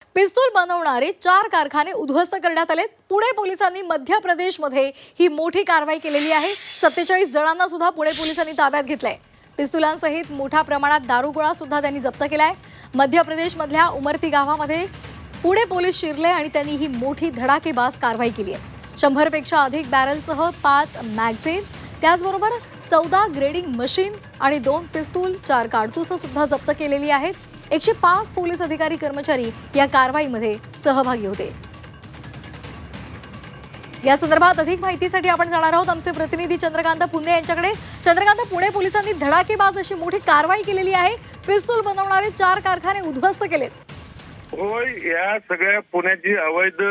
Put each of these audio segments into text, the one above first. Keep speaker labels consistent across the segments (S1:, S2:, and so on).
S1: पिस्तूल बनवणारे 4 कारखाने उद्ध्वस्त करण्यात आले। पुणे पोलिसांनी मध्य प्रदेशमध्ये ही मोठी कारवाई केलेली आहे। 47 जणांना सुद्धा पुणे पोलिसांनी ताब्यात घेतलंय। पिस्तुलांसहित मोठ्या प्रमाणात दारूगोळा सुद्धा त्यांनी जप्त केलाय। मध्य प्रदेशमधल्या उमरती गावामध्ये पुणे पोलीस शिरले आणि त्यांनी ही मोठी धडाकेबाज कारवाई केली आहे। 100 पेक्षा अधिक बॅरलसह 5 मॅगझिन, त्याचबरोबर 14 ग्रेडिंग मशीन आणि 2 पिस्तूल, 4 कारतूस सुद्धा जप्त केलेली आहेत। 105 पोलीस अधिकारी कर्मचारी या कारवाईमध्ये सहभागी होते। या संदर्भात अधिक माहितीसाठी आपण जाणार आहोत आमचे प्रतिनिधी चंद्रकांत पुणे यांच्याकडे। चंद्रकांत, पुणे पोलिसांनी धडाकेबाज अशी मोठी कारवाई केलेली आहे। पिस्तूल बनवणारे 4 कारखाने उद्ध्वस्त केलेत।
S2: होय, या सगळ्या पुण्याची अवैध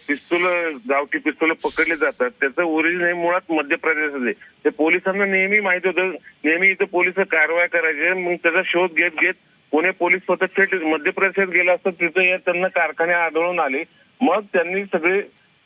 S2: पिस्तूल, गावठी पिस्तूल पकडले जातात। त्याचं ओरिजिन हे मुळात मध्य प्रदेशाचे। ते पोलिसांना नेहमी माहिती होतं, नेहमी इथे पोलिस कारवाई करायचे। मग त्याचा शोध घेत घेत पुणे पोलीस स्वतः थेट मध्य प्रदेशात गेला असता, तिथे त्यांना कारखाने आढळून आले। मग त्यांनी सगळे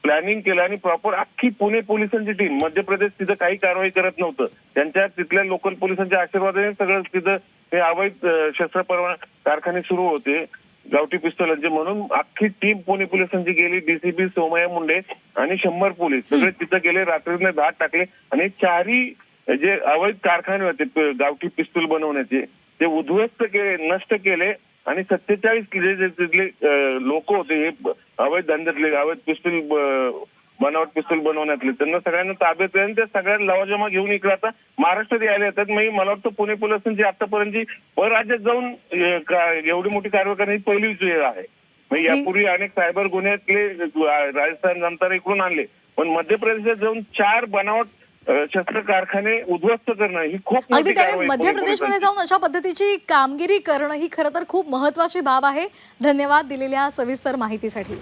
S2: प्लॅनिंग केलं आणि प्रॉपर अख्खी पुणे पोलिसांची टीम, मध्य प्रदेश तिथं काही कारवाई करत नव्हतं, त्यांच्या तिथल्या लोकल पोलिसांच्या आशीर्वादाने सगळं तिथं हे अवैध शस्त्र परवाना कारखाने सुरू होते, गावठी पिस्तुलांचे। म्हणून अख्खी टीम पुणे पोलिसांची गेली। डीसीपी सोमय्या मुंडे आणि 100 पोलीस सगळे तिथं गेले, रात्रीने धाड टाकले आणि 4ही जे अवैध कारखाने होते गावठी पिस्तूल बनवण्याचे ते उद्ध्वस्त केले, नष्ट केले आणि 47 जे तिथले लोक होते हे अवैध धंद्यातले, अवैध पिस्तूल बनावट पिस्तूल बनवण्यातले, त्यांना सगळ्यांना ताब्यात घेऊन त्या सगळ्या लवाजमा घेऊन इकडे आता महाराष्ट्रात यायला येतात। मला वाटतं पुणे पोलिसांची आतापर्यंतची परराज्यात जाऊन एवढी मोठी कारवाई करण्याची पहिलीच वेळ आहे। यापूर्वी अनेक सायबर गुन्ह्यातले राजस्थान नंतर इकडून आणले, पण मध्य प्रदेशात जाऊन 4 बनावट शस्त्र कारखाने उद्ध्वस्त करणं ही खूप मोठी कारवाई।
S1: मध्य प्रदेशमध्ये जाऊन अशा पद्धतीची कामगिरी करणं ही खरं तर खूप महत्त्वाची बाब आहे। धन्यवाद दिलेल्या सविस्तर माहितीसाठी।